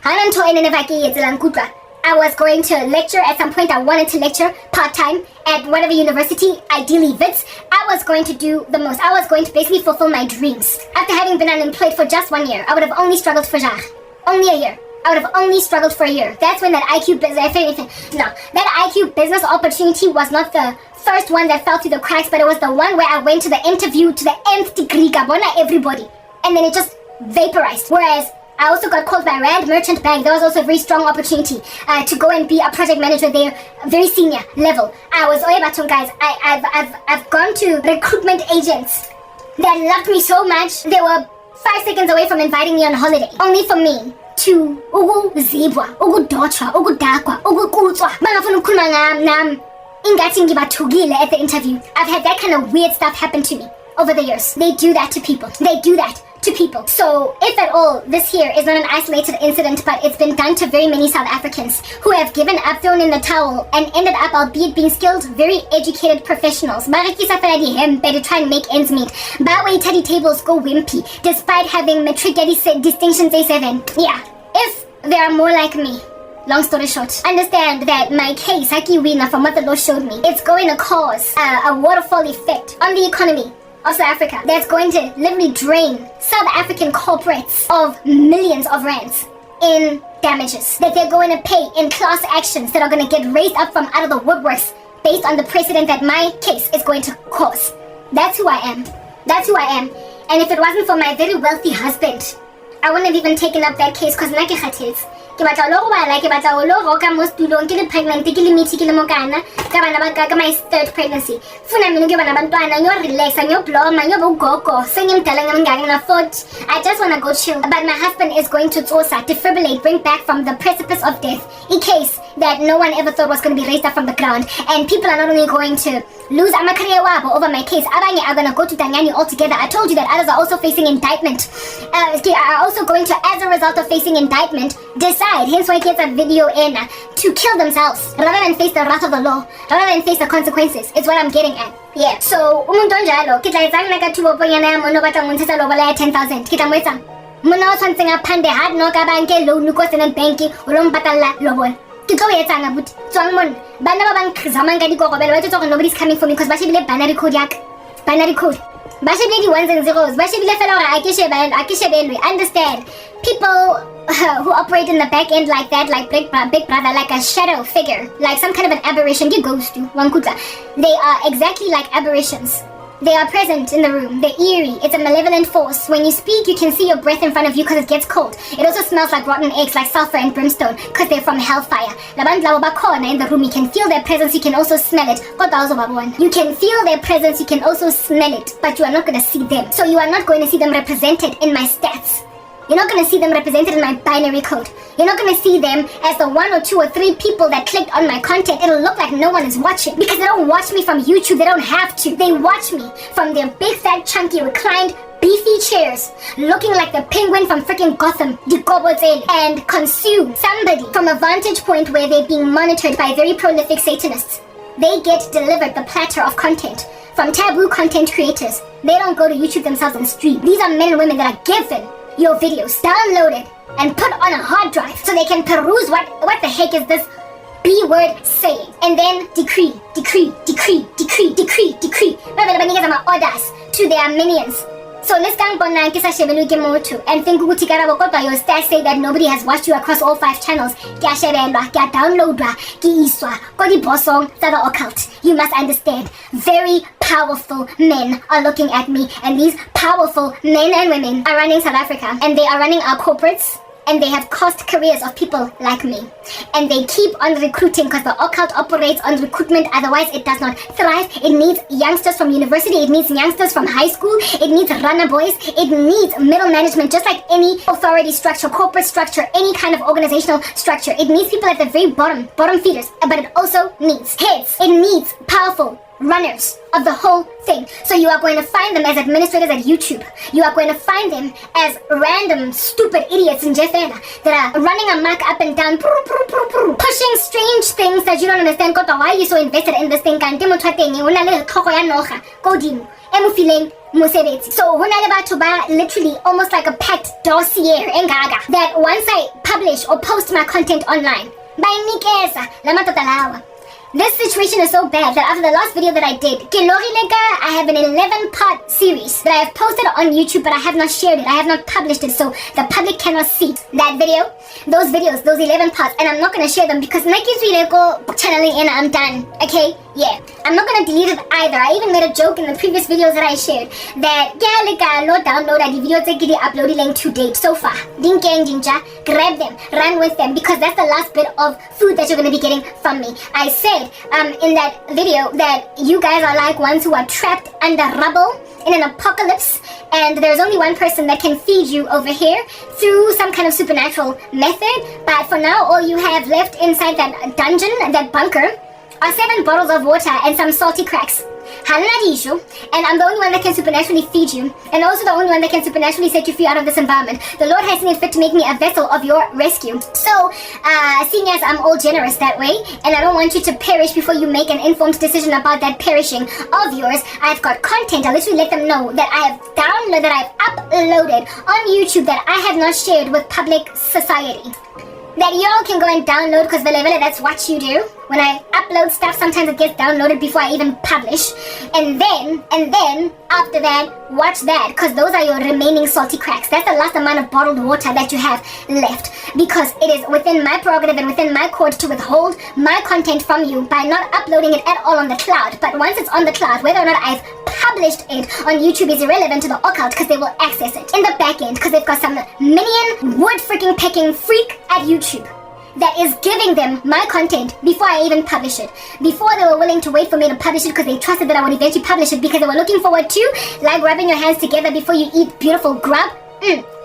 I was going to lecture at some point. I wanted to lecture part-time at whatever university, ideally Wits. I was going to do the most. I was going to basically fulfill my dreams. After having been unemployed for just 1 year, I would have only struggled for only a year. I would have only struggled for a year. That's when that IQ business, that IQ business opportunity was not the first one that fell through the cracks, but it was the one where I went to the interview to the nth degree, Gabona everybody, and then it just vaporized. Whereas I also got called by Rand Merchant Bank. There was also a very strong opportunity to go and be a project manager there, very senior level. I was guys. I've gone to recruitment agents that loved me so much. They were 5 seconds away from inviting me on holiday, only for me to ukuzibwa, ukudotsha, ukudakwa, ukukutswa. Bangafuna ukukhuluma ngami ingathi ngibathukile at the interview. I've had that kind of weird stuff happen to me over the years. They do that to people. They do that to people. So if at all, this here is not an isolated incident, but it's been done to very many South Africans who have given up, thrown in the towel, and ended up, albeit being skilled, very educated professionals. To try and make ends meet. But wait, teddy tables go wimpy, despite having matric distinctions A7. Yeah, if there are more like me, long story short, understand that my case, Haki Wina, from what the law showed me, it's going to cause a waterfall effect on the economy of South Africa that's going to literally drain South African corporates of millions of rands in damages that they're going to pay in class actions that are going to get raised up from out of the woodworks based on the precedent that my case is going to cause. That's who I am. That's who I am. And if it wasn't for my very wealthy husband, I wouldn't have even taken up that case because nna ke kgathetse. Ke batla lo go bala, ke batla o lo roka mo stulong, ke le pregnant, ke le mithi, ke le mokana ka bana ba ka my third pregnancy. Funa mina ke bana bantwana, nyo relax, nyo bloma, nyo bogogo, sengimdala ngam na foot. I just want to go chill. But my husband is going to tsosa, defibrillate, bring back from the precipice of death a case that no one ever thought was going to be raised up from the ground. And people are not only going to lose career over my case, abanye are going to go to Tanyani altogether. I told you that others are also facing indictment. Are also going to, as a result of facing indictment, decide, hence why he gets a video in, to kill themselves rather than face the wrath of the law, rather than face the consequences. It's what I'm getting at. Yeah. So umuntu onjalo kitla izang na ka thubo ponyana ya mono batla ngontsetsa lobola ya 10,000 kitla moetsa mona o tshwantseng a phande hard no ka banke loan ko senang banki o lo mpatalla lobola ke tlo etsang abuti tswang mona bana ba bang zamang ka dikokobelo ba tshotse gore nobody's coming for me because ba shebile binary code yaka binary code ba shebile di ones and zeros ba shebile fela gore a ke shebelwe. Understand, people who operate in the back end like that, like big brother, like a shadow figure, like some kind of an aberration, get ghost to Wankuta. They are exactly like aberrations. They are present in the room. They're eerie. It's a malevolent force. When you speak, you can see your breath in front of you because it gets cold. It also smells like rotten eggs, like sulfur and brimstone, because they're from hellfire. In the room, you can feel their presence. You can also smell it. You can feel their presence. You can also smell it, but you are not going to see them. So you are not going to see them represented in my stats. You're not going to see them represented in my binary code. You're not going to see them as the 1 or 2 or 3 people that clicked on my content. It'll look like no one is watching because they don't watch me from YouTube. They don't have to. They watch me from their big, fat, chunky, reclined, beefy chairs, looking like the penguin from freaking Gotham, and consume somebody from a vantage point where they're being monitored by very prolific Satanists. They get delivered the platter of content from taboo content creators. They don't go to YouTube themselves and stream. These are men and women that are given your videos downloaded and put on a hard drive so they can peruse what the heck is this B-word saying, and then decree orders to their minions. So let's go and and think your stats say that nobody has watched you across all 5 channels. You must understand, very powerful men are looking at me, and these powerful men and women are running South Africa, and they are running our corporates, and they have cost careers of people like me, and they keep on recruiting because the occult operates on recruitment. Otherwise it does not thrive. It needs youngsters from university, it needs youngsters from high school, it needs runner boys, it needs middle management, just like any authority structure, corporate structure, any kind of organizational structure. It needs people at the very bottom feeders, but it also needs heads. It needs powerful runners of the whole thing. So you are going to find them as administrators at YouTube. You are going to find them as random stupid idiots in Jeffena that are running amok up and down, pushing strange things that you don't understand. Why are you so invested in this thing? So literally almost like a packed dossier that once I publish or post my content online. Bayinikeza la madoda lawa. This situation is so bad that after the last video that I did, I have an 11-part series that I have posted on YouTube, but I have not shared it. I have not published it, so the public cannot see that video, those videos, those 11 parts, and I'm not going to share them because Nike's really go channeling in, I'm done, okay? Yeah, I'm not going to delete it either. I even made a joke in the previous videos that I shared that download the videos that get uploaded link to date so far. Grab them, run with them, because that's the last bit of food that you're going to be getting from me. I said in that video that you guys are like ones who are trapped under rubble in an apocalypse, and there's only one person that can feed you over here through some kind of supernatural method. But for now, all you have left inside that dungeon, that bunker, are 7 bottles of water and some salty cracks. And I'm the only one that can supernaturally feed you, and also the only one that can supernaturally set you free out of this environment. The Lord has seen it fit to make me a vessel of your rescue. So, seeing as I'm all generous that way, and I don't want you to perish before you make an informed decision about that perishing of yours, I've got content. I literally let them know that I have downloaded, that I've uploaded on YouTube that I have not shared with public society. That y'all can go and download, because that's what you do. When I upload stuff, sometimes it gets downloaded before I even publish. And then, after that, watch that, because those are your remaining salty cracks. That's the last amount of bottled water that you have left. Because it is within my prerogative and within my court to withhold my content from you by not uploading it at all on the cloud. But once it's on the cloud, whether or not I've published it on YouTube is irrelevant to the occult, because they will access it in the back end, because they've got some minion wood freaking pecking freak at YouTube that is giving them my content before I even publish it. Before, they were willing to wait for me to publish it because they trusted that I would eventually publish it, because they were looking forward to, like, rubbing your hands together before you eat beautiful grub.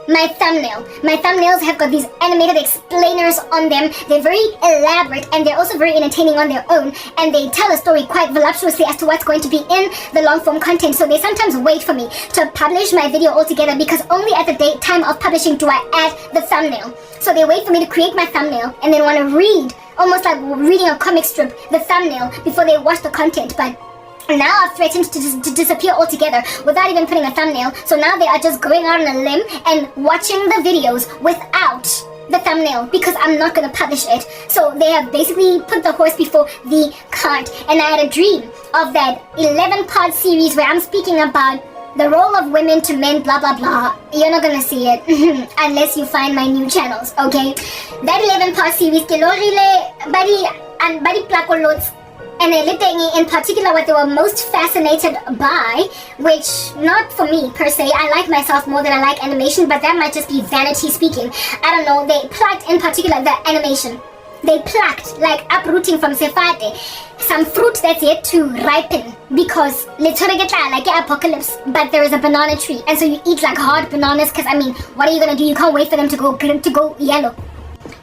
My thumbnail. My thumbnails have got these animated explainers on them. They're very elaborate, and they're also very entertaining on their own, and they tell a story quite voluptuously as to what's going to be in the long form content. So they sometimes wait for me to publish my video altogether, because only at the time of publishing do I add the thumbnail. So they wait for me to create my thumbnail and then want to read, almost like reading a comic strip, the thumbnail before they watch the content. But now I've threatened to disappear altogether without even putting a thumbnail. So now they are just going out on a limb and watching the videos without the thumbnail, because I'm not going to publish it. So they have basically put the horse before the cart. And I had a dream of that 11-part series where I'm speaking about the role of women to men, blah blah blah. You're not gonna see it unless you find my new channels, okay? That 11-part series, body plakolots, and in particular what they were most fascinated by, which not for me per se, I like myself more than I like animation, but that might just be vanity speaking. I don't know, they plucked in particular the animation. They plucked, like uprooting from Sefate, some fruit that's yet to ripen, because literally like apocalypse, but there is a banana tree, and so you eat like hard bananas, because I mean, what are you gonna do? You can't wait for them to go yellow.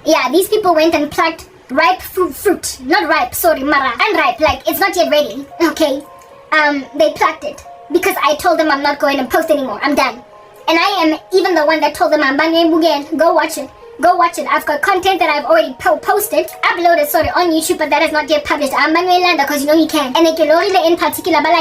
Yeah, these people went and plucked ripe fruit, not ripe, sorry, mara, unripe, like it's not yet ready, okay? They plucked it, because I told them I'm not going to post anymore, I'm done. And I am even the one that told them I'm go watch it. Go watch it. I've got content that I've already uploaded, on YouTube, but that is not yet published. I'm Manuelanda, because you know you can. And in particular, my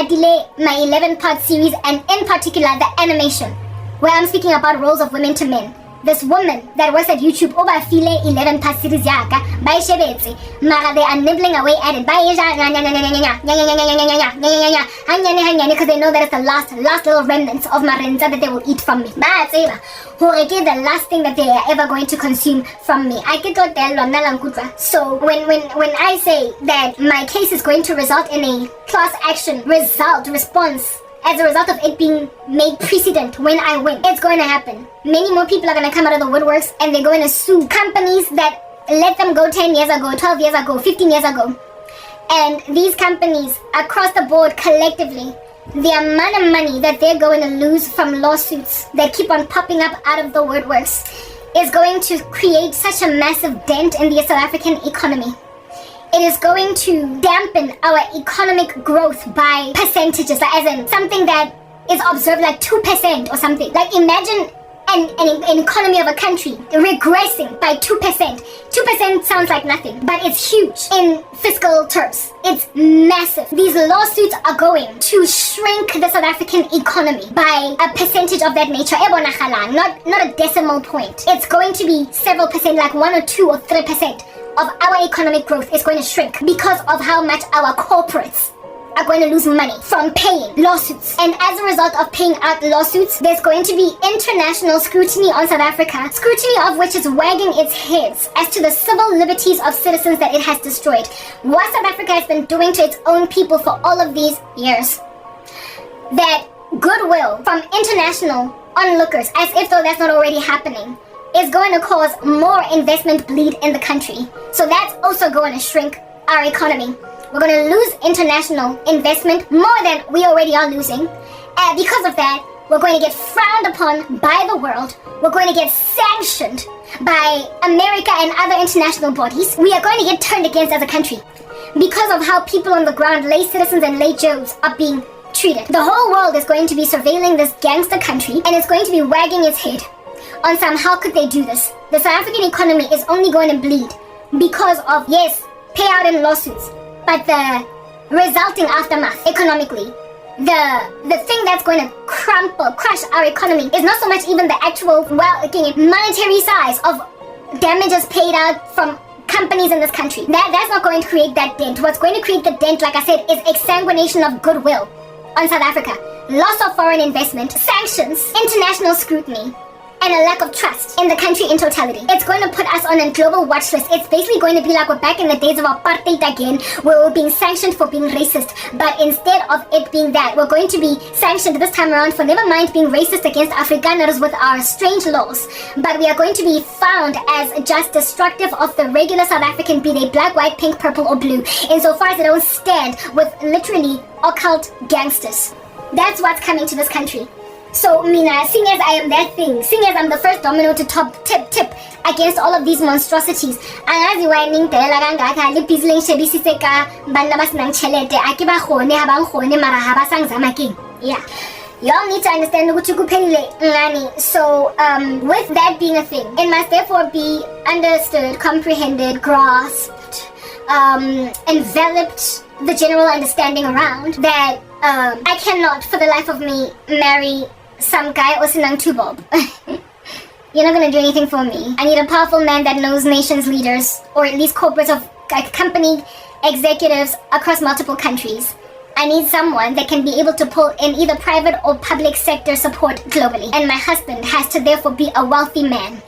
11-part series, and in particular, the animation, where I'm speaking about roles of women to men. This woman that works at YouTube, file 11-part series yaka, by shebetse, mara they are nibbling away at it, because they know that it's the last little remnants of marenza that they will eat from me. The last thing that they are ever going to consume from me. I get So when I say that my case is going to result in a class action response, as a result of it being made precedent when I win, it's going to happen. Many more people are going to come out of the woodworks, and they're going to sue companies that let them go 10 years ago, 12 years ago, 15 years ago. And these companies across the board collectively, the amount of money that they're going to lose from lawsuits that keep on popping up out of the woodworks is going to create such a massive dent in the South African economy. It is going to dampen our economic growth by percentages, as in something that is observed like 2% or something. Like imagine an economy of a country regressing by 2%. 2% sounds like nothing, but it's huge in fiscal terms. It's massive. These lawsuits are going to shrink the South African economy by a percentage of that nature. Not a decimal point. It's going to be several percent, like 1 or 2 or 3% of our economic growth is going to shrink because of how much our corporates are going to lose money from paying lawsuits. And as a result of paying out lawsuits, there's going to be international scrutiny on South Africa, scrutiny of which is wagging its heads as to the civil liberties of citizens that it has destroyed. What South Africa has been doing to its own people for all of these years. That goodwill from international onlookers, as if though that's not already happening, is going to cause more investment bleed in the country. So that's also going to shrink our economy. We're going to lose international investment more than we already are losing. And because of that, we're going to get frowned upon by the world. We're going to get sanctioned by America and other international bodies. We are going to get turned against as a country because of how people on the ground, lay citizens and lay Joes, are being treated. The whole world is going to be surveilling this gangster country, and it's going to be wagging its head on some how could they do this. The South African economy is only going to bleed because of, yes, payout and lawsuits, but the resulting aftermath economically, the thing that's going to crush our economy is not so much even the actual, monetary size of damages paid out from companies in this country. That's not going to create that dent. What's going to create the dent, like I said, is exsanguination of goodwill on South Africa, loss of foreign investment, sanctions, international scrutiny, and a lack of trust in the country in totality. It's going to put us on a global watch list. It's basically going to be like we're back in the days of apartheid again, where we're being sanctioned for being racist. But instead of it being that, we're going to be sanctioned this time around for never mind being racist against Afrikaners with our strange laws. But we are going to be found as just destructive of the regular South African, be they black, white, pink, purple, or blue, insofar as they don't stand with literally occult gangsters. That's what's coming to this country. So, Mina, seeing as I am that thing, seeing as I'm the first domino to tip against all of these monstrosities, yeah. Y'all need to understand. So, with that being a thing, it must therefore be understood, comprehended, grasped, enveloped the general understanding around that I cannot, for the life of me, marry some guy or sinang tubob. You're not gonna do anything for me. I need a powerful man that knows nations leaders, or at least corporates of company executives across multiple countries. I need someone that can be able to pull in either private or public sector support globally. And my husband has to therefore be a wealthy man.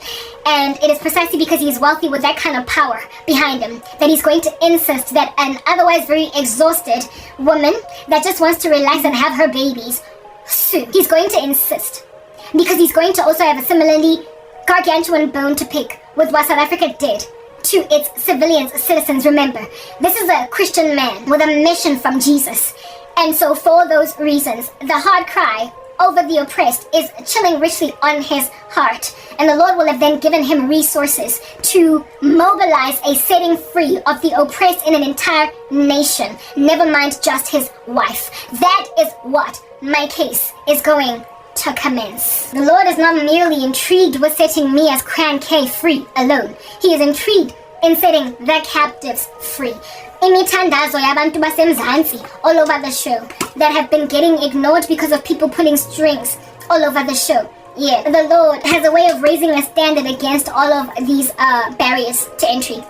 And it is precisely because he's wealthy with that kind of power behind him that he's going to insist that an otherwise very exhausted woman that just wants to relax and have her babies soon, he's going to insist. Because he's going to also have a similarly gargantuan bone to pick with what South Africa did to its civilians, citizens. Remember, this is a Christian man with a mission from Jesus. And so for those reasons, the hard cry over the oppressed is chilling richly on his heart. And the Lord will have then given him resources to mobilize a setting free of the oppressed in an entire nation, never mind just his wife. That is what my case is going to commence. The Lord is not merely intrigued with setting me as Cran K free alone. He is intrigued in setting the captives free. Imithandazo yabantu basemzansi all over the show that have been getting ignored because of people pulling strings all over the show. Yeah, the Lord has a way of raising a standard against all of these barriers to entry.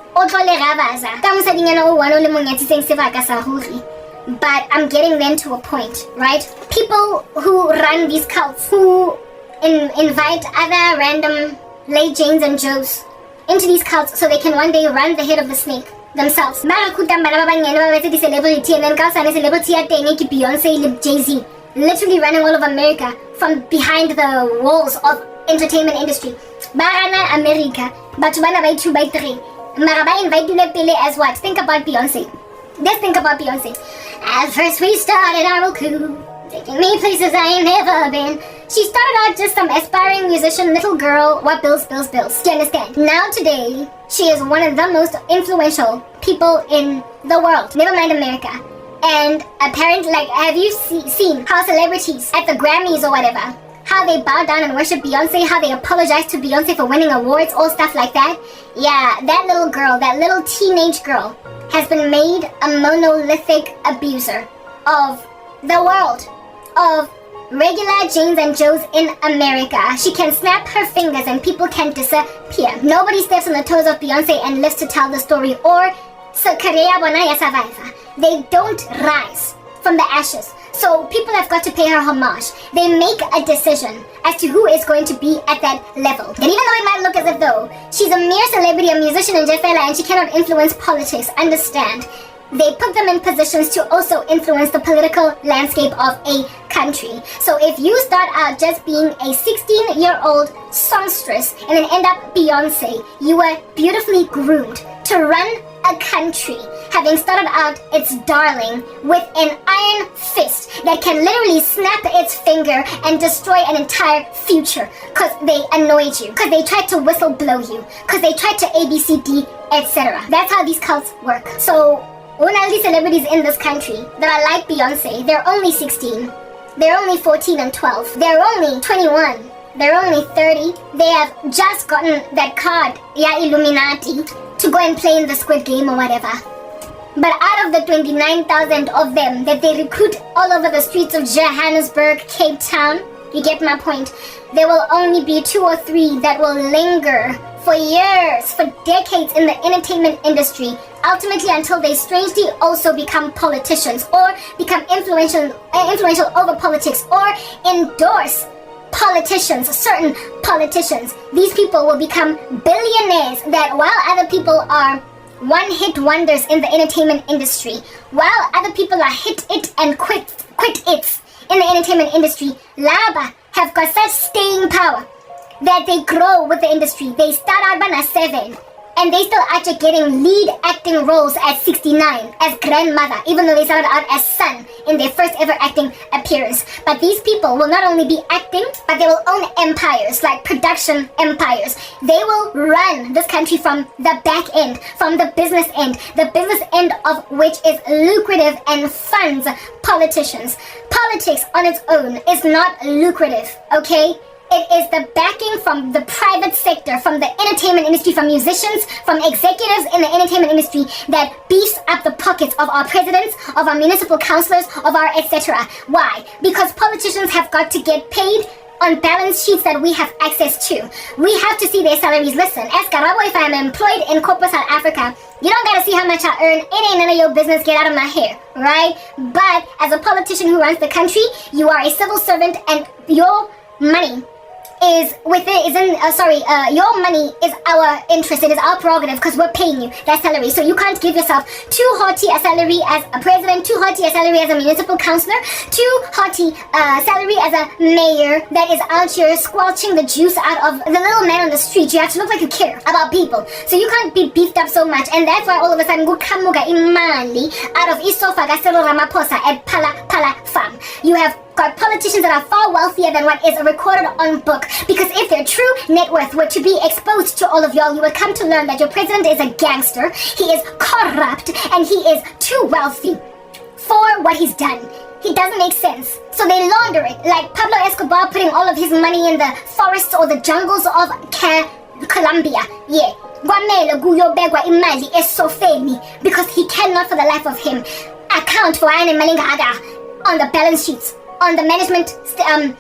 But I'm getting them to a point, right? People who run these cults, who invite other random lay Janes and Joes into these cults so they can one day run the head of the snake themselves. Celebrity and then celebrity Beyonce, Jay-Z, literally running all of America from behind the walls of entertainment industry. Barana America, but bana by 2 by 3. Maraba invite you as what? Think about Beyonce. Just think about Beyonce. At first we started our coup, taking me places I ain't never been. She started out just some aspiring musician, little girl, what bills. Do you understand? Now today, she is one of the most influential people in the world, never mind America. And apparently, have you seen how celebrities at the Grammys or whatever, how they bow down and worship Beyonce, how they apologize to Beyonce for winning awards, all stuff like that. Yeah, that little girl, that little teenage girl, has been made a monolithic abuser of the world, of regular Janes and Joes in America. She can snap her fingers and people can disappear. Nobody steps on the toes of Beyonce and lives to tell the story, or they don't rise from the ashes. So people have got to pay her homage. They make a decision as to who is going to be at that level. And even though it might look as if though she's a mere celebrity, a musician in Jefela, and she cannot influence politics, understand, they put them in positions to also influence the political landscape of a country. So if you start out just being a 16-year-old songstress and then end up Beyonce, you were beautifully groomed to run a country, having started out its darling with an iron fist that can literally snap its finger and destroy an entire future because they annoyed you, because they tried to whistle blow you, because they tried to ABCD, etc. That's how these cults work. So all these celebrities in this country that are like Beyonce, they're only 16, they're only 14 and 12, they're only 21, they're only 30. They have just gotten that card, Illuminati, to go and play in the Squid Game or whatever. But out of the 29,000 of them that they recruit all over the streets of Johannesburg, Cape Town, you get my point, there will only be 2 or 3 that will linger for years, for decades in the entertainment industry, ultimately until they strangely also become politicians or become influential over politics or endorse politicians, certain politicians. These people will become billionaires that while other people are one-hit wonders in the entertainment industry, while other people are hit it and quit its in the entertainment industry, Laba have got such staying power that they grow with the industry. They start out by 7 and they still actually getting lead acting roles at 69 as grandmother, even though they started out as son in their first ever acting appearance. But these people will not only be acting, but they will own empires, like production empires. They will run this country from the back end, from the business end of which is lucrative and funds politicians. Politics on its own is not lucrative, okay? It is the backing from the private sector, from the entertainment industry, from musicians, from executives in the entertainment industry that beefs up the pockets of our presidents, of our municipal councillors, of our etc. Why? Because politicians have got to get paid on balance sheets that we have access to. We have to see their salaries. Listen, as Karabo, if I'm employed in corporate South Africa, you don't gotta see how much I earn. It ain't none of your business. Get out of my hair, right? But as a politician who runs the country, you are a civil servant and your money is your money is our interest. It is our prerogative because we're paying you that salary. So you can't give yourself too haughty a salary as a president, too haughty a salary as a municipal councillor, too haughty salary as a mayor that is out here squelching the juice out of the little man on the street. You have to look like you care about people. So you can't be beefed up so much, and that's why all of a sudden kuqhamuka imali out of isofa kaSiril Ramaphosa at Phala Farm. You have got politicians that are far wealthier than what is recorded on book, because if their true net worth were to be exposed to all of y'all, you would come to learn that your president is a gangster, he is corrupt, and he is too wealthy for what he's done. He doesn't make sense. So they launder it, like Pablo Escobar putting all of his money in the forests or the jungles of Colombia. Yeah. Because he cannot for the life of him account for on the balance sheets, on the management statement,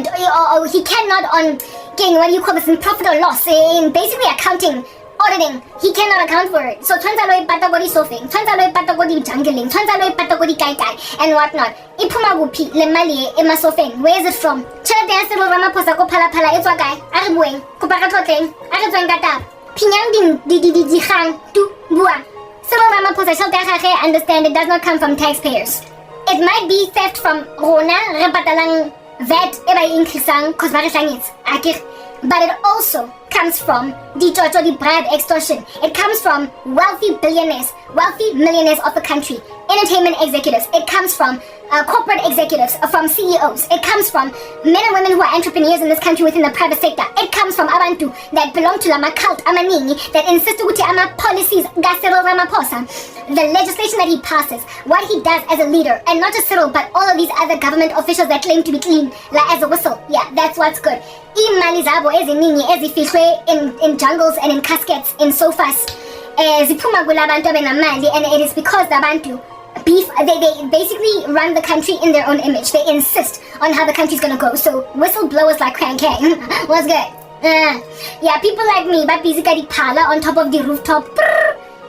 or he cannot on getting, what do you call this, in profit or loss, in basically accounting, auditing. He cannot account for it. So twanzalo ipatagodi sofing, twanzalo ipatagodi jungling, twanzalo ipatagodi kai and whatnot. Ipuma gupi le mali emasofeng. Where is it from? Chelete ya Cyril Ramaphosa ko phala etswa kae? A re bueng, ko ba ka tlotleng, a re tsweng ka taba. Phinyang di gang tu bua. Cyril Ramaphosa tjhelete ya gagwe, understand, it does not come from taxpayers. It might be theft from rona re patalang VAT e ba increasang cause ba re hlanyetsa. But it also comes from the bribe extortion. It comes from wealthy billionaires, wealthy millionaires of the country, entertainment executives. It comes from corporate executives, from CEOs. It comes from men and women who are entrepreneurs in this country within the private sector. It comes from abantu that belong to lama cult amaningi that insist ukuthi ama policies ga Cyril Ramaphosa, the legislation that he passes, what he does as a leader, and not just Cyril but all of these other government officials that claim to be clean, like as a whistle. Yeah, that's what's good. Imali zabo eziningi ezifihlwe in jungles and in caskets in sofas. Ziphuma kulabantu abenamali, and it is because the abantu they basically run the country in their own image. They insist on how the country's gonna go. So whistleblowers like Crank what's good? Yeah, people like me but busy kadi phala on top of the rooftop.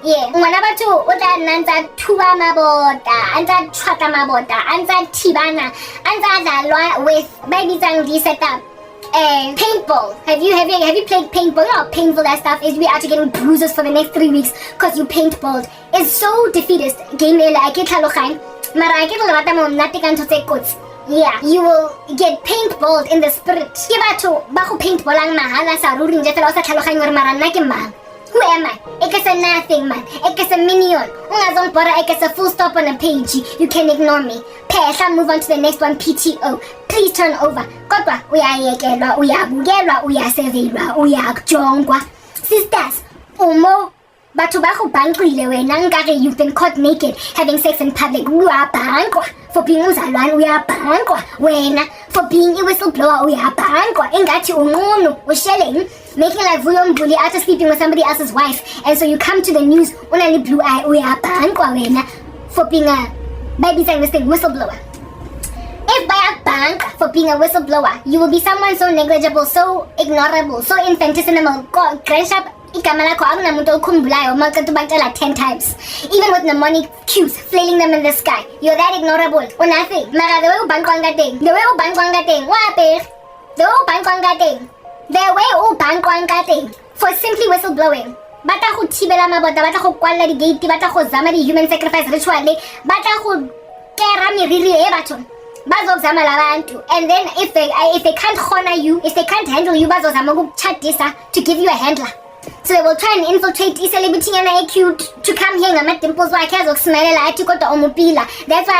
Yeah, ngwana batho o tla nantsa thuba mabota, antsa tshwata mabota, antsa thibana, antsa dlalwa with baby di setup. Paintball. Have you played paintball? You know how painful that stuff is. We are actually getting bruises for the next 3 weeks because you paintballed. It's so defeatist. Game yeah, you will get paintballed in the spirit. Who am I? It is a nothing man. It is a minion. It is a full stop on a page. You can ignore me. I'll move on to the next one. PTO. Please turn over. Kodwa uyayekelwa, uyabukelwa, uyasevelwa, uyajongwa. Sisters, umo batho ba go banqile wena nkare you've been caught naked having sex in public. Uyabhankwa for being umzalwane, uyabhankwa wena for being a whistleblower, uyabhankwa engathi unqunu ushelling, making like Vuyo Mbuli after sleeping with somebody else's wife, and so you come to the news unali blue eye, uyabhankwa wena for being a baby saying this thing whistleblower. If by a bank for being a whistleblower, you will be someone so negligible, so ignorable, so infinitesimal. Grandshap ikamala ko ang namuto kumbulayo magkatubatala 10 times. Even with mnemonic cues flailing them in the sky, you're that ignorable. O nothing. Mara the way u bankwanga ting. The way u bankwanga ting. Wape. The way u bankwanga ting. The way u bankwanga ting. For simply whistleblowing. Bata go thibela mabota, bata go kwalla di gate, bata go zama di human sacrifice ritual, bata go kera miriri e batho. Bazozama labantu, and then if they can't honor you, if they can't handle you, bazozama ukukutshadisa to give you a handler. So they will try and infiltrate celebrity and cute to come here and dimples like that's why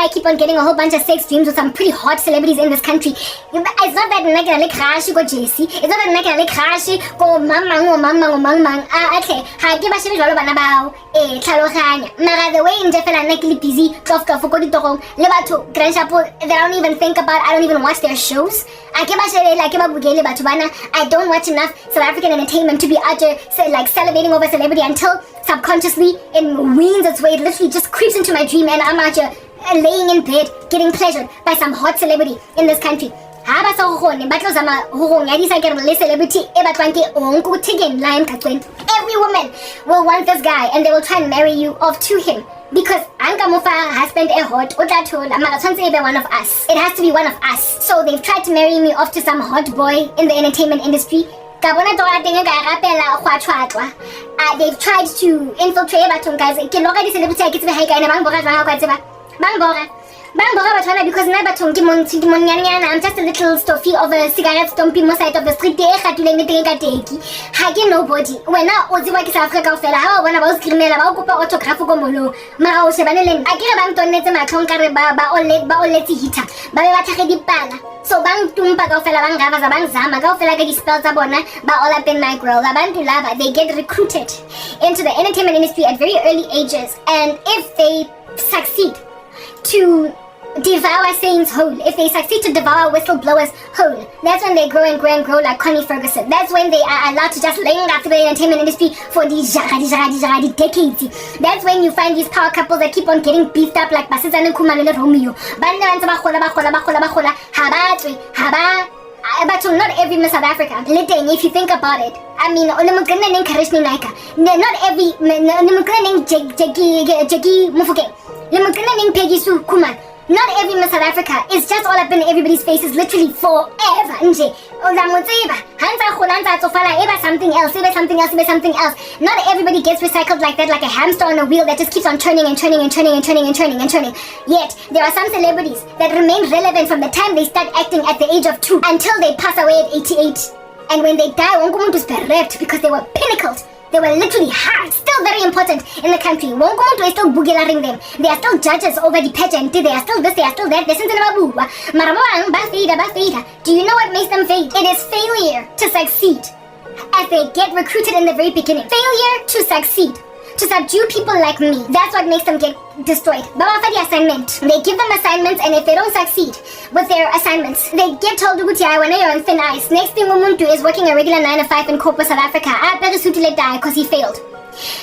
I keep on getting a whole bunch of sex dreams with some pretty hot celebrities in this country. It's not that I'm gonna like Rashi go JC. It's not that I'm gonna like Rashi go mang. Okay, I give a shit all about Mara the way in Jeffel and busy tough for Koditong, Lebato, Grand Chapeau, they don't even think about, I don't even watch their shows. I don't watch enough South African entertainment to be like salivating over celebrity until subconsciously it weans its way. It literally just creeps into my dream and I'm out here laying in bed getting pleasured by some hot celebrity in this country. Every woman will want this guy and they will try and marry you off to him because Angamufa husband hot one of us. It has to be one of us. So they've tried to marry me off to some hot boy in the entertainment industry. They've tried to infiltrate guys. Because I'm just a little stuffy of a cigarette stumpy most side of the street. I get nobody. When I was working in Africa, when I was criminal, I was autograph. I get a bank to net my tongue, so bang tumpa go fella bang gava bang zama go fella get spells abona ba all up in my grill abantu lava they get recruited into the entertainment industry at very early ages, and if they succeed to devour saints whole, if they succeed to devour whistleblowers whole, that's when they grow and grow and grow like Connie Ferguson. That's when they are allowed to just linger after the entertainment industry for these decades. That's when you find these power couples that keep on getting beefed up like Basizana Kumalele Romeo. But not every Miss South Africa. If you think about it, I mean, not every not every Miss South Africa is just all up in everybody's faces literally forever. Something else. Not everybody gets recycled like that, like a hamster on a wheel that just keeps on turning. Yet there are some celebrities that remain relevant from the time they start acting at the age of 2 until they pass away at 88. And when they die, one is bereft because they were pinnacled They were literally hard, still very important in the country. Wonke umuntu is still boogelaring them. They are still judges over the pageant. They are still this, they are still that. Do you know what makes them fade? It is failure to succeed. As they get recruited in the very beginning. Failure to succeed. To subdue people like me. That's what makes them get destroyed. Baba the assignment. They give them assignments, and if they don't succeed with their assignments, they get told when you're on thin ice. Next thing umuntu is working a regular 9 to 5 in corporate South Africa. I better suit to die because he failed.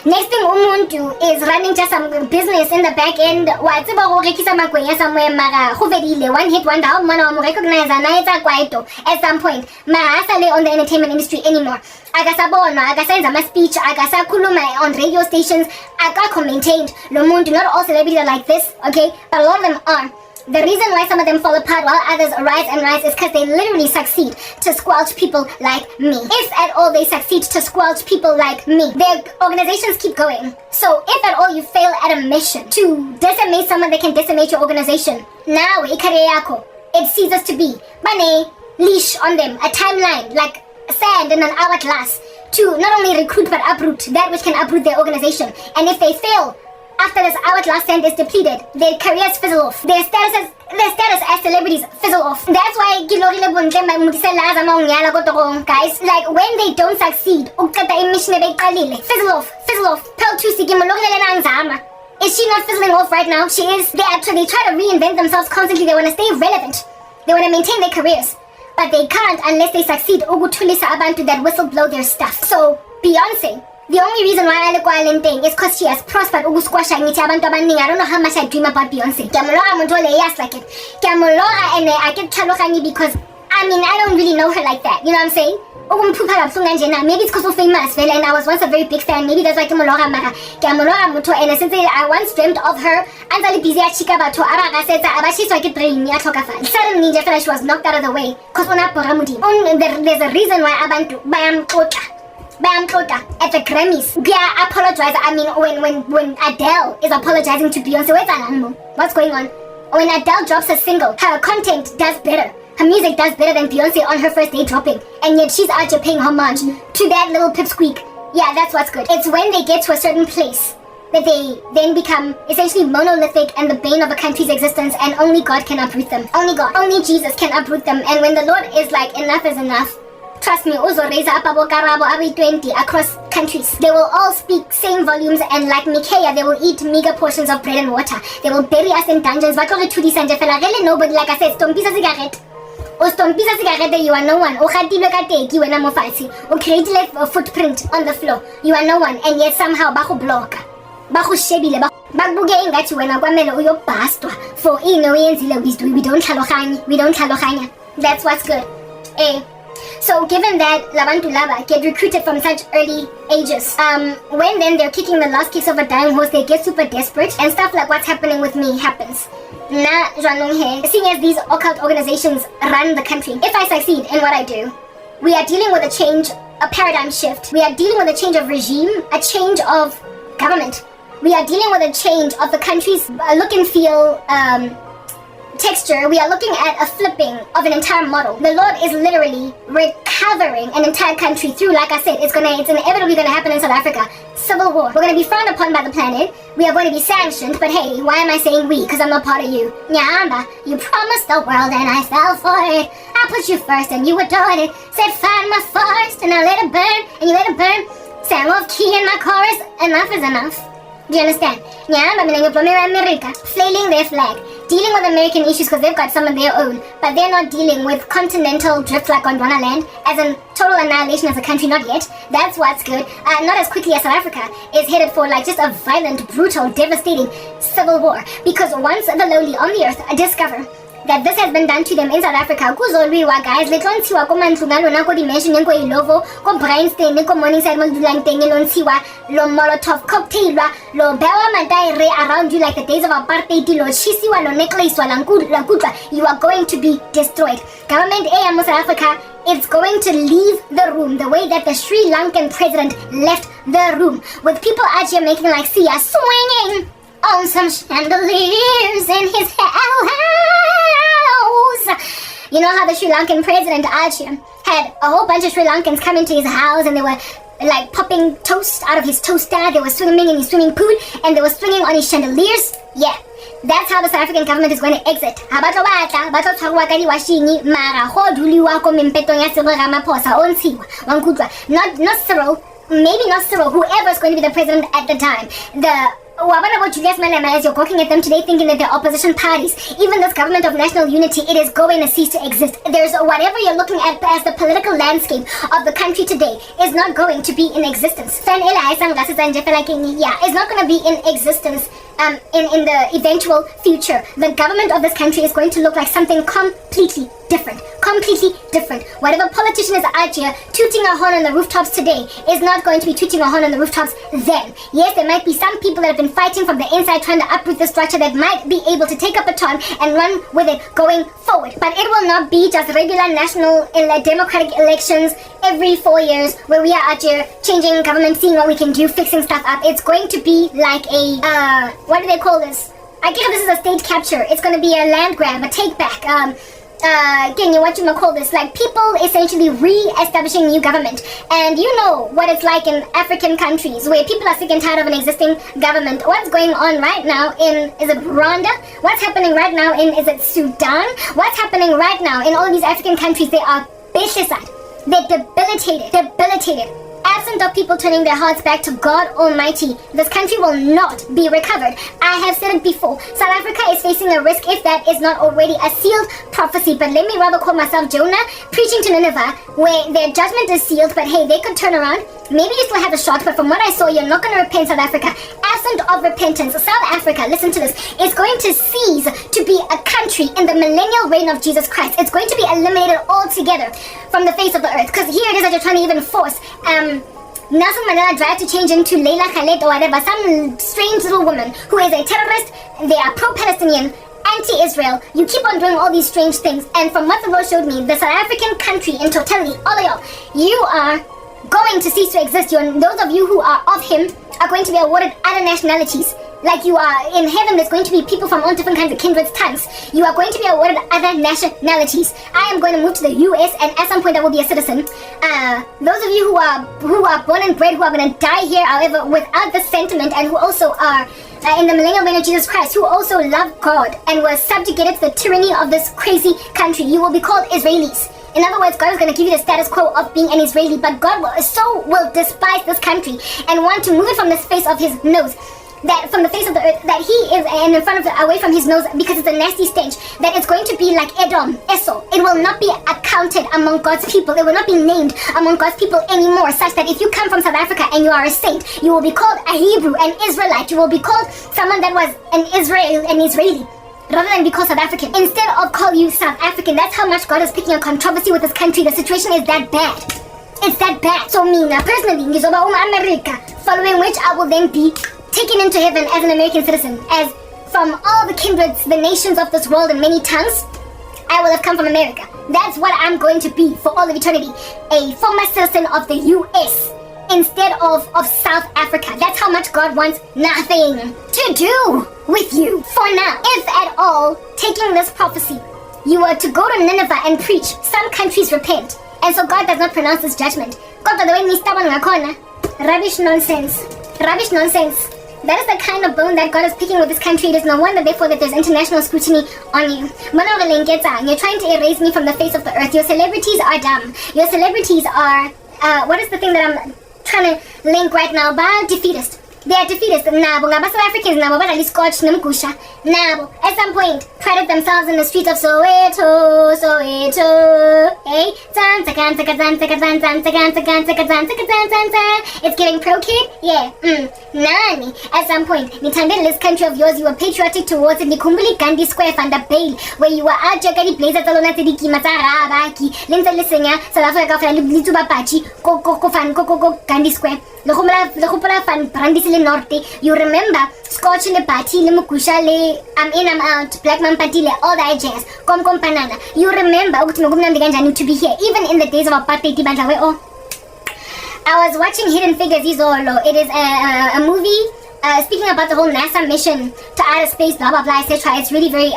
Next thing umuntu is running just some business in the back end. What's about somewhere mara one hit wonder how man recognize at some point. Mara on the entertainment industry anymore. Agasabona, agasenza ama speech, agasakhuluma on radio stations, agakommaintained. Lomuntu, not all celebrities are like this, okay? But a lot of them are. The reason why some of them fall apart while others rise and rise is because they literally succeed to squelch people like me. If at all they succeed to squelch people like me, their organizations keep going. So if at all you fail at a mission to decimate someone that can decimate your organization, now it ceases to be money leash on them, a timeline like sand in an hourglass to not only recruit but uproot that which can uproot their organization. And if they fail after this hourglass sand is depleted, their careers fizzle off. Their status as celebrities fizzle off. That's why guys, like when they don't succeed, fizzle off. Is she not fizzling off right now? She is. They try to reinvent themselves constantly. They want to stay relevant. They want to maintain their careers. But they can't unless they succeed abantu that whistle blow their stuff. So Beyonce, the only reason why I like Island thing is because she has prospered. I don't know how much I dream about Beyonce. Like it. And I get chalokani because I don't really know her like that. You know what I'm saying? Maybe it's because we're famous, and I was once a very big fan. Maybe that's why and since I once dreamt of her, suddenly just like she was knocked out of the way. There's a reason why at the Grammys. I apologize. When Adele is apologizing to Beyonce, what's going on? When Adele drops a single, her content does better. Her music does better than Beyonce on her first day dropping. And yet she's out here paying homage to that little pipsqueak. Yeah, that's what's good. It's when they get to a certain place that they then become essentially monolithic and the bane of a country's existence, and only God can uproot them. Only God. Only Jesus can uproot them. And when the Lord is like, enough is enough, trust me, Uzo raise up Abi 20 across countries. They will all speak same volumes, and like Micaiah, they will eat meager portions of bread and water. They will bury us in dungeons. Nobody, like I said, stompisa cigarette. You are no one. O create a footprint on the floor. You are no one, and yet somehow bago block. Bago shebile bakubuke engathi wena kwamele uyobhastwa for into oyenzile we don't tlhaloganya. That's what's good. So given that Labantu Laba get recruited from such early ages, when then they're kicking the last kicks of a dying horse, they get super desperate, and stuff like what's happening with me happens. Seeing as these occult organizations run the country, if I succeed in what I do, we are dealing with a change, a paradigm shift. We are dealing with a change of regime, a change of government. We are dealing with a change of the country's look and feel, texture. We are looking at a flipping of an entire model. The Lord is literally recovering an entire country through, like I said, it's inevitably gonna happen in South Africa. Civil war. We're gonna be frowned upon by the planet. We are going to be sanctioned, but hey, why am I saying we? Because I'm not part of you. Nyamba, you promised the world and I fell for it. I put you first and you adored it. Said find my forest and I let it burn, and you let it burn. Sang off key in my chorus. Enough is enough. Do you understand? America, flailing their flag, dealing with American issues because they've got some of their own, but they're not dealing with continental drift like Gondwana land, as in total annihilation as a country, not yet. That's what's good. Not as quickly as South Africa is headed for like just a violent, brutal, devastating civil war. Because once the lowly on the earth discover that this has been done to them in South Africa, kuzolwiwa guys, letlontshiwa ko mantlong a lona ko dimension ko ilovo ko brainstorm ko morningside mo dulang teng lontshiwa lo molotov cocktail lo bewa mataere around you like the days of apartheid lo chisiwa lo necklace wa lankutwa. You are going to be destroyed. Government A in South Africa is going to leave the room the way that the Sri Lankan president left the room, with people out here making like Sia swinging on some chandeliers in his house. You know how the Sri Lankan president Ajahn had a whole bunch of Sri Lankans come into his house and they were like popping toast out of his toaster. They were swimming in his swimming pool, and they were swinging on his chandeliers. Yeah, that's how the South African government is going to exit. Not Cyril, maybe not Cyril, whoever is going to be the president at the time. What about Julius Malema as you're gawking at them today thinking that they're opposition parties? Even this government of national unity, it is going to cease to exist. There's whatever you're looking at as the political landscape of the country today is not going to be in existence. Yeah, it's not going to be in existence in the eventual future. The government of this country is going to look like something completely different. Whatever politician is out here tooting a horn on the rooftops today is not going to be tooting a horn on the rooftops then. Yes, there might be some people that have been fighting from the inside trying to uproot the structure that might be able to take up a baton and run with it going forward. But it will not be just regular national democratic elections every 4 years where we are out here changing government, seeing what we can do, fixing stuff up. It's going to be like a, what do they call this? I guess this is a state capture. It's going to be a land grab, a take back. Again, what you might call this, like people essentially re-establishing new government. And you know what it's like in African countries where people are sick and tired of an existing government. What's going on right now is it Rwanda? What's happening right now is it Sudan? What's happening right now in all of these African countries? They are beschisat. They're debilitated. Absent of people turning their hearts back to God Almighty, this country will not be recovered. I have said it before. South Africa is facing a risk if that is not already a sealed prophecy. But let me rather call myself Jonah, preaching to Nineveh, where their judgment is sealed, but hey, they could turn around. Maybe you still have a shot, but from what I saw, you're not going to repent, South Africa. Absent of repentance, South Africa, listen to this, is going to cease to be a country in the millennial reign of Jesus Christ. It's going to be eliminated altogether from the face of the earth. Because here it is that you're trying to even force Nelson Mandela tried to change into Leila Khaled or whatever, some strange little woman who is a terrorist. They are pro-Palestinian, anti-Israel. You keep on doing all these strange things. And from what the Lord showed me, the South African country in totality, all of y'all, you are going to cease to exist. Those of you who are of him are going to be awarded other nationalities. Like you are in heaven, there's going to be people from all different kinds of kindreds, tongues. You are going to be awarded other nationalities. I am going to move to the US, and at some point I will be a citizen. Those of you who are born and bred, who are going to die here, however, without this sentiment, and who also are in the millennial reign of Jesus Christ, who also love God and were subjugated to the tyranny of this crazy country, you will be called Israelis. In other words, God is going to give you the status quo of being an Israeli, but God will despise this country and want to move it from the face of his nose. That from the face of the earth, that he is and in front of away from his nose, because it's a nasty stench, that it's going to be like Edom, Esau. It will not be accounted among God's people. It will not be named among God's people anymore, such that if you come from South Africa and you are a saint, you will be called a Hebrew, an Israelite. You will be called someone that was an Israeli, rather than be called South African. Instead of call you South African, that's how much God is picking a controversy with this country. The situation is that bad. It's that bad. So me, now personally, ngizoba America, following which I will then be taken into heaven as an American citizen, as from all the kindreds, the nations of this world and many tongues, I will have come from America. That's what I'm going to be for all of eternity, a former citizen of the US instead of South Africa. That's how much God wants nothing to do with you for now. If at all, taking this prophecy, you were to go to Nineveh and preach, some countries repent, and so God does not pronounce this judgment. God, the way rubbish nonsense. That is the kind of bone that God is picking with this country. It is no wonder, therefore, that there's international scrutiny on you. You're trying to erase me from the face of the earth. Your celebrities are dumb. Your celebrities are, what is the thing that I'm trying to link right now? Defeatist. They are defeatist. Nabo, South Africans, nabo, but at least Scotch, Namkusha. Nabo, at some point, prided themselves in the streets of Soweto. Hey? It's getting pro-kid? Yeah. Nani. At some point, Nitandel, this country of yours, you were patriotic towards it. Nikumbuli Gandhi Square, Fanda Bale, where you were out Jakari Blazer, Talona Tediki, Matara, Baki, Linda Lissinger, South Africa, Lituba Pachi, Coco, Gandhi Square. You remember Scotch le party le mukusha le I'm in, I'm out, black man party le all that jazz, kom banana. You remember to be here even in the days of apartheid. I was watching Hidden Figures Izolo. It is a movie speaking about the whole NASA mission to outer space, blah blah blah, etc. It's really very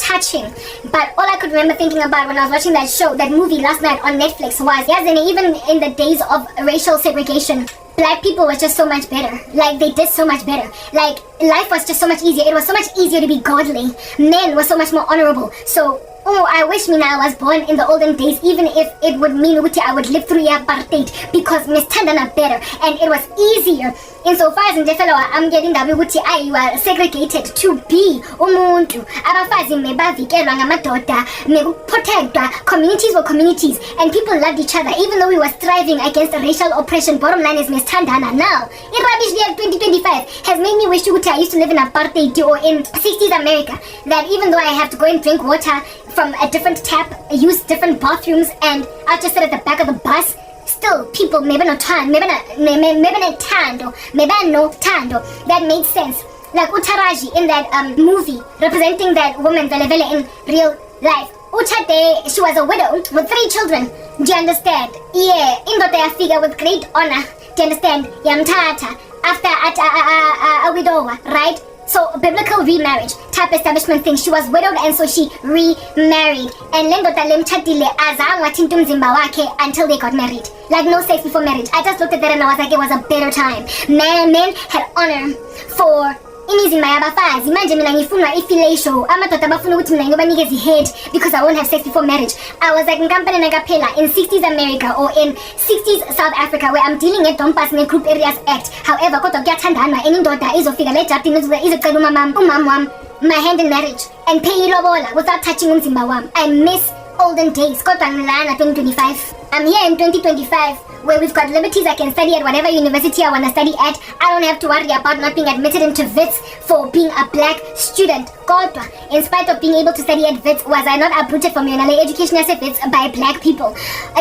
touching. But all I could remember thinking about when I was watching that movie last night on Netflix was, yes, and even in the days of racial segregation, black people were just so much better. Like, they did so much better. Like, life was just so much easier. It was so much easier to be godly. Men were so much more honorable. So, I wish me now I was born in the olden days, even if it would mean I would live through apartheid, because Miss Tandana better, and it was easier. Insofar as I'm getting that you are segregated to be umuntu. Abafazi mebavikelwa ngamadoda, protectwa. Communities were communities, and people loved each other, even though we were striving against racial oppression. Bottom line is Miss Tandana now. In rubbish year 2025 has made me wish I used to live in apartheid or in 60s America. That even though I have to go and drink water from a different tap, use different bathrooms, and I'll just sit at the back of the bus, still people maybe no tando, that made sense. Like Utaraji in that movie representing that woman Velevele in real life. Uchate, she was a widow with 3 children. Do you understand? Yeah, Indote figure with great honor. Do you understand? Yamtata after a widower, right? So biblical remarriage type establishment thing. She was widowed and so she remarried. And Lendota lemchatile azangwa tintumzimba wake until they got married. Like no sex before marriage. I just looked at that and I was like, it was a better time. Men had honor for imizimba yabafazi. Manje mina ngifuna ifilasho. Amadoda bafuna ukuthi mina ngiyobanikeza head because I won't have sex before marriage. I was like nkampani nakaphela in 60s America or in 60s South Africa where I'm dealing with Dompas ne Group Areas Act. However, kodwa kuyathandana enindoda izofika le japti izocela umama my hand in marriage and pay ilobola without touching umzimba wami. I miss olden days. Kodwa ngilana 2025. I'm here in 2025 where we've got liberties. I can study at whatever university I want to study at. I don't have to worry about not being admitted into WITS for being a black student. Kodwa, in spite of being able to study at WITS, was I not uprooted from UNLA education as a WITS by black people?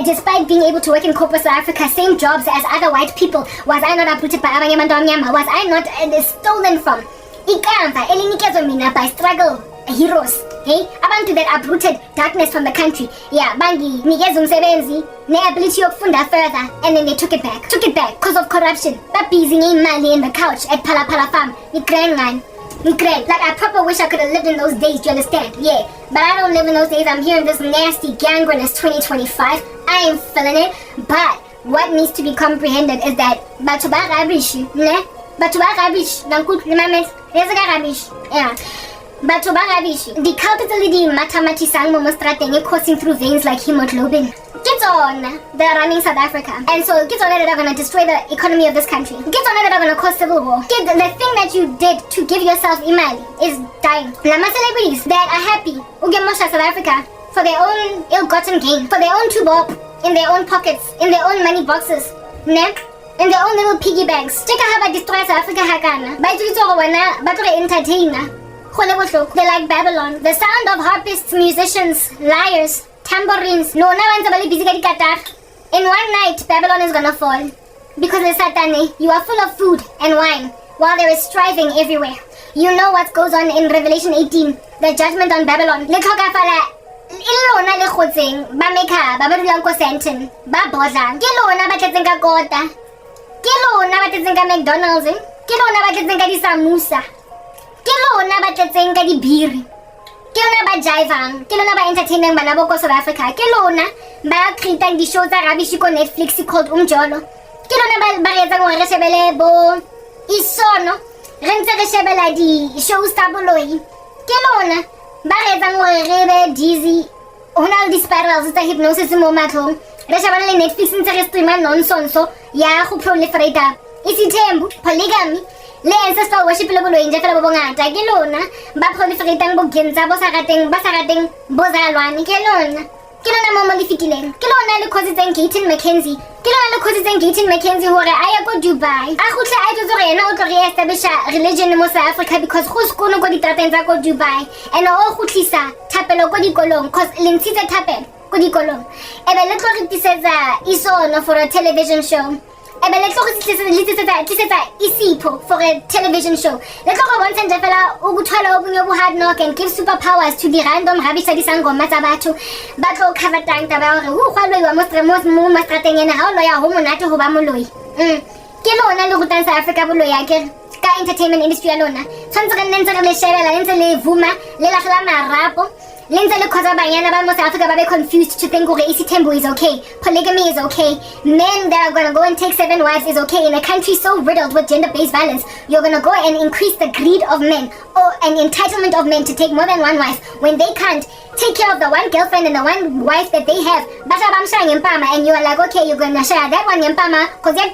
Despite being able to work in corporate South Africa, same jobs as other white people, was I not uprooted by abanye abantu? Was I not stolen from? Ikamva elinikezwe mina by struggle heroes. Hey, abantu that uprooted darkness from the country. Yeah, bangi nikeza umsebenzi ne ability yokufunda further, and then they took it back because of corruption. But busy imali in the couch at Pala farm. Like I proper wish I could have lived in those days, do you understand? Yeah, but I don't live in those days. I'm here in this nasty gangrenous 2025. I ain't feeling it. But what needs to be comprehended is that batho ba rubbish, ne? Batho ba rubbish, nankut limamet, rubbish. Yeah. Batho ba rubbish. The culturally di matamatisang mo strateng coursing through veins like hemoglobin. Get on, they're running South Africa. And so get on that are gonna destroy the economy of this country. Get on that are gonna cause civil war. Get the thing that you did to give yourself imali is dying. Lama celebrities that are happy ugemosha South Africa for their own ill-gotten gain, for their own tubop, in their own pockets, in their own money boxes, ne? In their own little piggy banks. Check out how I destroy South Africa hakana. By entertainer. They're like Babylon. The sound of harpists, musicians, lyres, tambourines. No, now I'm busy getting Qatar. In one night, Babylon is gonna fall. Because of Satani, you are full of food and wine, while there is striving everywhere. You know what goes on in Revelation 18, the judgment on Babylon. Ilona le khotseng ba meka ba dulang ko Sandton ba bodlang ke lona ba tletseng ka kota ke lona ba tletseng ka McDonald's ke lona ba tletseng ka disamusa ke lona ba tletseng ka dibiri ke lona ba jivang ke lona ba entertaining bana ba ko South Africa ke lona ba creating di show tsa rubbish ko Netflix called Umjolo ke lona ba retsa go re shebele bo isono re ntse re shebela di shows tsa boloi ke lona ba retsa go re be dizzy hona di spirals tsa hypnosis mo matlong re shebana le Netflix ntse re streama nonsense ya go proliferate isithembu polygamy le ancestral worship le boloi nje fela bo bongata ke lona ba proliferate bo genza bo sa rateng bo zalwane ke lona mo malifikileng ke lona le causes teng Gaten McKenzie ke lona le causes teng Gaten McKenzie hore aya go Dubai a gotla a tlo re ena o tlo re establish religion mo South Africa because go skono go ditrateng tsa go Dubai and o gotlisa thapelo go dikolong cause le ntshitse thapelo go dikolong ebe le tlo re tisetsa isono for a television show ebe le tlo go tisetsa isipho for a television show le tlo go bontsha nje fela o kuthwala obunye bu hard knock and give superpowers to the random rubbish disangoma tsa batho ba tlo cover tang taba hore ho gwalwe wa mo mastrateng ena ha o lo ya ho monate ho ba moloi ke lona le go tansa Africa boloi ya ke ka entertainment industry alona tshwantse re nne ntse re le shebela le ntse le vuma le latlhela marapo le ntse le cause banyana ba mo South Africa ba be confused to think gore isitembu is okay, polygamy is okay, men that are gonna go and take 7 wives is okay. In a country so riddled with gender-based violence, you're gonna go and increase the greed of men or an entitlement of men to take more than 1 wife when they can't take care of the 1 girlfriend and the 1 wife that they have. And you are like, okay, you're gonna share that 1 yempama because that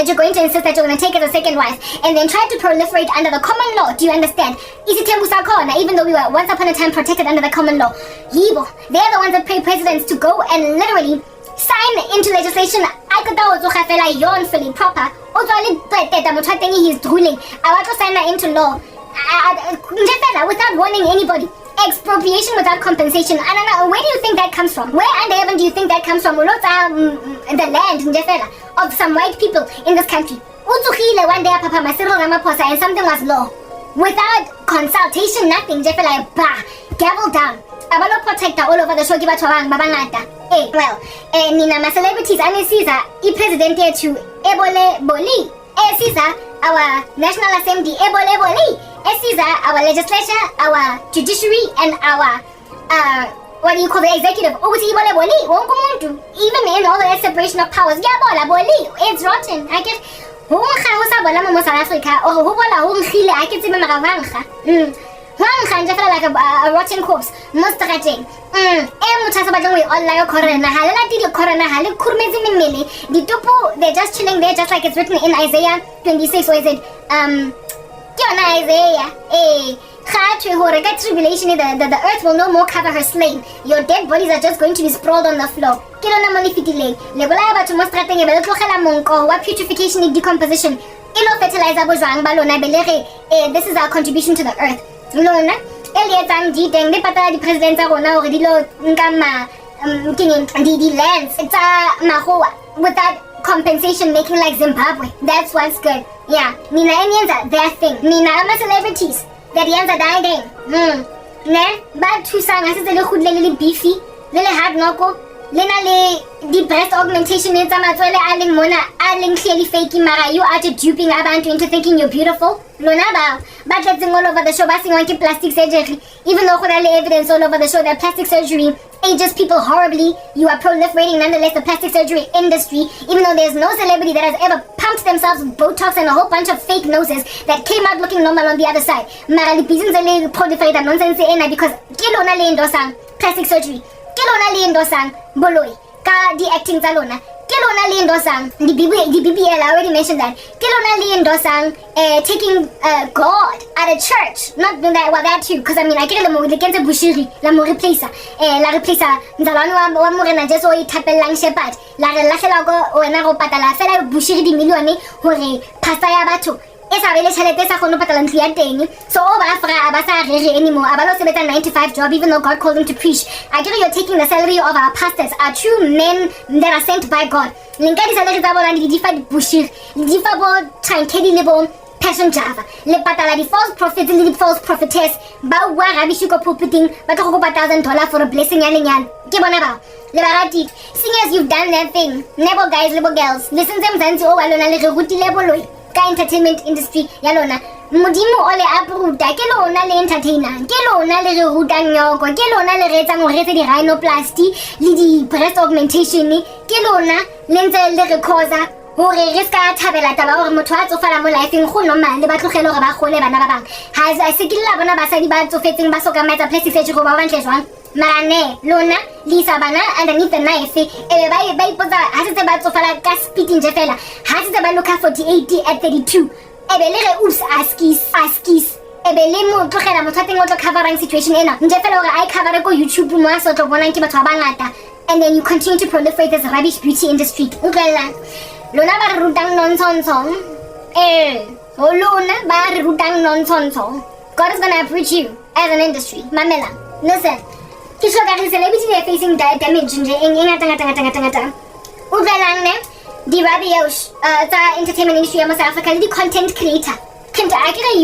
you're going to insist that you're gonna take as a 2nd wife and then try to proliferate under the common law. Do you understand? Even though we were once upon a time protected under the common law, Yibo, they're the ones that pay presidents to go and literally sign into legislation. I could yon fully proper. He's drooling. I want to sign that into law. Without warning anybody. Expropriation without compensation. I don't know. Where do you think that comes from? Where and heaven do you think that comes from? The land of some white people in this country. One day Papa Masiro Ramaphosa and something was law. Without consultation, nothing. Gavel down. Abalo protector all over the show. Well, Nina, my celebrities, Annie Caesar, president here to Ebole Boli. Caesar, our National Assembly, Ebole Boli. Caesar, our legislature, our judiciary, and our what do you call the executive? Even in all the separation of powers, it's rotten. I get I can see like a rotten corpse. They're just chilling there, just like it's written in Isaiah 26. Or is it Isaiah? Tribulation, the earth will no more cover her slain. Your dead bodies are just going to be sprawled on the floor. What putrefaction and decomposition? This is our contribution to the earth. The lands. It's without compensation, making like Zimbabwe. That's what's good. Yeah, Nina Indians, their thing. Nina, I'm celebrities. That the answer dying. But two songs, I said the little beefy, little hard knuckle, the breast augmentation in some adding mona, adding clearly faking Mara. You are just duping abantu into thinking you're beautiful. Lonaba, but let's all over the show, basing on plastic surgery. Even though evidence all over the show that plastic surgery ages people horribly, you are proliferating nonetheless the plastic surgery industry, even though there's no celebrity that has ever pumped themselves with Botox and a whole bunch of fake noses that came out looking normal on the other side. Mara, the reasons they proliferate that nonsense because kilona le endosang plastic surgery, kilona le endosang boloi, ka di acting zalona. Kilona le endosang the BBL, I already mentioned that. Kilona le endosang taking God at a church, not doing that, well that too, because I mean I get the kenza bushiri la mo replacer nzalwana wa morena just o itapelang shepherd la re lahlela go wena go patala fela bushiri di milione hore pastor ya batho esa bele tšhelete sa gone patala ntlo ya teng. So o ba Africa ba sa rere anymore, a ba lo sebetsa 9-to-5 job even though God called them to preach. I get you're taking the salary of our pastors, our true men that are sent by God. Linka di salary tsa bona di difa di bushiri di fa bo tankedi le bo passion java le patala di false prophets le di false prophetess ba wa rabishi ko pulpiting ba tlo go $1,000 for a blessing ya lenyalo ke bona ba le barati. Singers, you've done that thing. Nebo guys, lebo girls, listen to them zanzi o walona le re ruti lebo loi ka entertainment industry ya lona. Modimo ole apruta ke lona le entertainer, ke lona le re rutang nyoko, ke lona le re etsang o retse di rhinoplasty le di breast augmentation, ke lona le ntse le re causa hore re ska thabela taba hore motho a tsofala mo lifeng go noma le ba tlogela hore ba gole bana ba bang. Ha se ke la bona basadi ba tsofetseng ba soka matsa plastic surgery go ba bantle jwang. Mane lona lisa bana underneath the knife ba ipotsa ha se ba tsofala ka speeding je fela, ha se ba loka 48 at 32 le re oops askis le mo tlogela motho a teng o tlo covering situation ena nje fela hore I cover ko YouTube mo a so tlo bona ke batho ba bangata, and then you continue to proliferate this rubbish beauty industry. Lona ba re rutang nonsense lona ba re rutang nonsense. God is gonna approach you as an industry. Mamela, listen, ke hloka re celebrity they are facing damage nje ngata utlwelang ne di radios tsa entertainment industry ya South Africa le di content creator. You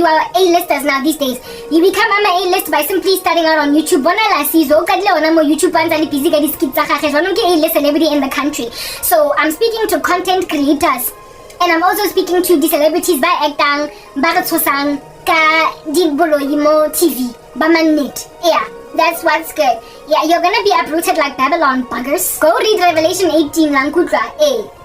are A-listers now these days. You become A-list by simply starting out on YouTube. Bona la sizo ka dile ona mo YouTube banza le busy ka di skits tsa gagwe. Jwanong ke A-list celebrity in the country. So I'm speaking to content creators. And I'm also speaking to the celebrities ba actang, ba re tshosang ka di boloi mo TV, ba mannet. Yeah, that's what's good. Yeah, you're gonna be uprooted like Babylon buggers. Go read Revelation 18 lang kutla.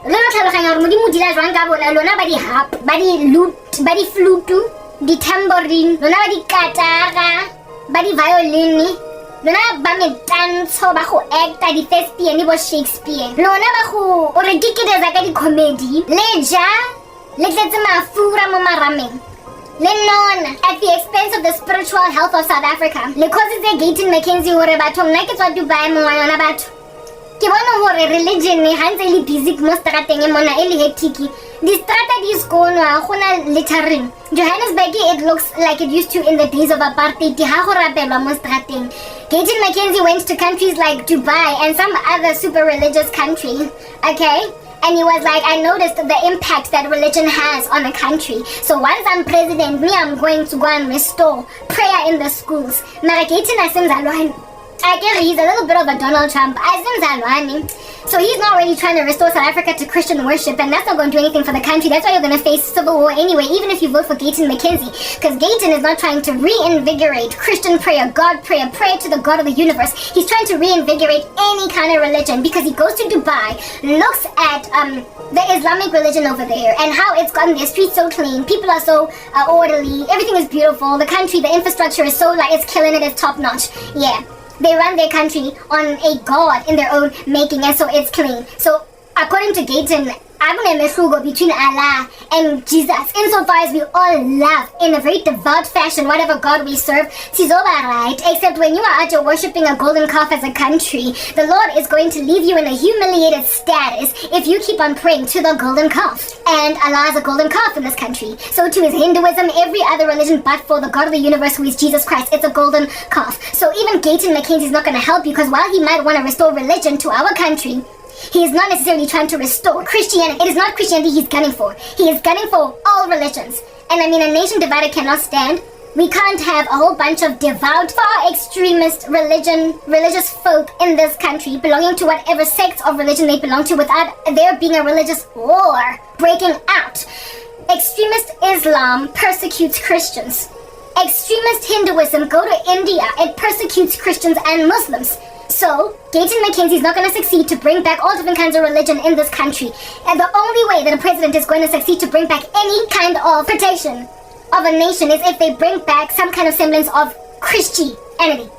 Lona tlhaloganya gore modimo dira jwang ka bona, lona ba di harp, ba di lute, ba di flute, di tambourine, lona ba di katara, ba di violin, lona ba metantsho ba go acta di thespian bo Shakespeare, lona ba go o re dikideza ka di comedy le ja le tletse mafura mo marameng le nona at the expense of the spiritual health of South Africa. Le causes the Gayton McKenzie hore batho nna ke tswa Dubai mo ngwana batho ke bona hore religion ha ntse le busy mo strateng e mona e le hectic. Di strata di skonwa gona littering. Johannesburg it looks like it used to in the days of apartheid. Ha go rapelwa mo strateng. Gayton McKenzie went to countries like Dubai and some other super religious country. Okay? And he was like, I noticed the impact that religion has on a country. So once I'm president, I'm going to go and restore prayer in the schools. Mara Gayton asimzalwane. I guess he's a little bit of a Donald Trump. Asimzalwane. So he's not really trying to restore South Africa to Christian worship, and that's not going to do anything for the country. That's why you're going to face civil war anyway, even if you vote for Gayton McKenzie. Because Gayton is not trying to reinvigorate Christian prayer, God prayer, prayer to the God of the universe. He's trying to reinvigorate any kind of religion because he goes to Dubai, looks at the Islamic religion over there and how it's gotten their streets so clean. People are so orderly. Everything is beautiful. The country, the infrastructure is so like it's killing it. It's top notch. Yeah. They run their country on a God in their own making, and so it's clean. So, according to Gayton, I'm going to mehluko between Allah and Jesus. Insofar as we all love in a very devout fashion whatever God we serve, sizoba right. Except when you are out here worshipping a golden calf as a country, the Lord is going to leave you in a humiliated status if you keep on praying to the golden calf. And Allah is a golden calf in this country. So too is Hinduism, every other religion but for the God of the universe who is Jesus Christ. It's a golden calf. So even Gayton McKenzie is not going to help you because while he might want to restore religion to our country, he is not necessarily trying to restore Christianity. It is not Christianity he's gunning for. He is gunning for all religions. And I mean, a nation divided cannot stand. We can't have a whole bunch of devout, far extremist religious folk in this country belonging to whatever sect of religion they belong to without there being a religious war breaking out. Extremist Islam persecutes Christians. Extremist Hinduism, go to India, it persecutes Christians and Muslims. So, Gayton McKenzie is not going to succeed to bring back all different kinds of religion in this country. And the only way that a president is going to succeed to bring back any kind of protection of a nation is if they bring back some kind of semblance of Christianity.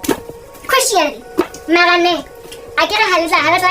Marane. I get a halala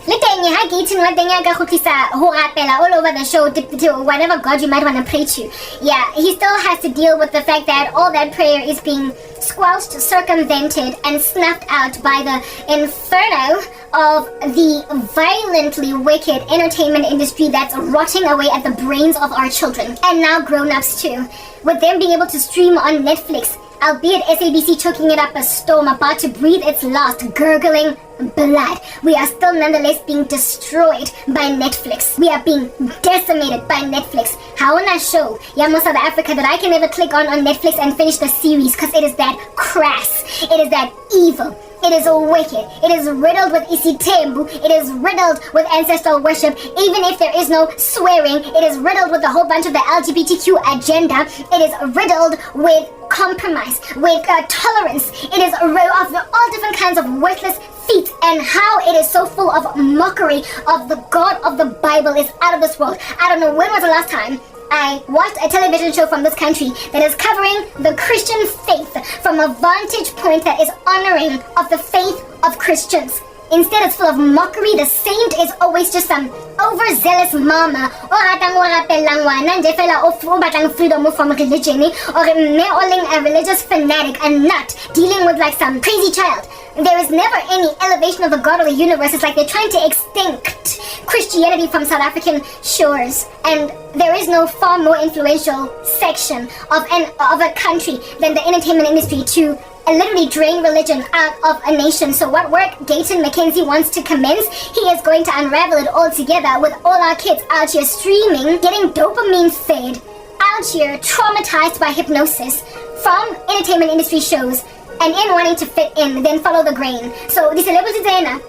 le teng ha Gayton wa teng ka khutlisa ho rapela all over the show to whatever God you might want to pray to. Yeah, he still has to deal with the fact that all that prayer is being squelched, circumvented, and snuffed out by the inferno of the violently wicked entertainment industry that's rotting away at the brains of our children, and now grown-ups too, with them being able to stream on Netflix, albeit SABC choking it up a storm, about to breathe its last, gurgling blood. We are still nonetheless being destroyed by Netflix. We are being decimated by Netflix. How on a show, Yamo South Africa, that I can never click on Netflix and finish the series because it is that crass, it is that evil, it is wicked, it is riddled with isitembu, it is riddled with ancestral worship. Even if there is no swearing, it is riddled with a whole bunch of the LGBTQ agenda. It is riddled with compromise, with tolerance. It is of all different kinds of worthless feet, and how it is so full of mockery of the God of the Bible is out of this world. I don't know when was the last time I watched a television show from this country that is covering the Christian faith from a vantage point that is honoring of the faith of Christians. Instead, it's full of mockery. The saint is always just some overzealous mama o ratang o rapellang ngwana nje fela o batlang freedom from religion, or a religious fanatic, and not dealing with like some crazy child. There is never any elevation of the God of the universe. It's like they're trying to extinct Christianity from South African shores, and there is no far more influential section of a country than the entertainment industry to literally drain religion out of a nation. So what work Gayton McKenzie wants to commence, he is going to unravel it all together with all our kids out here streaming, getting dopamine fed, out here traumatized by hypnosis from entertainment industry shows, and in wanting to fit in, then follow the grain. So the celebrities are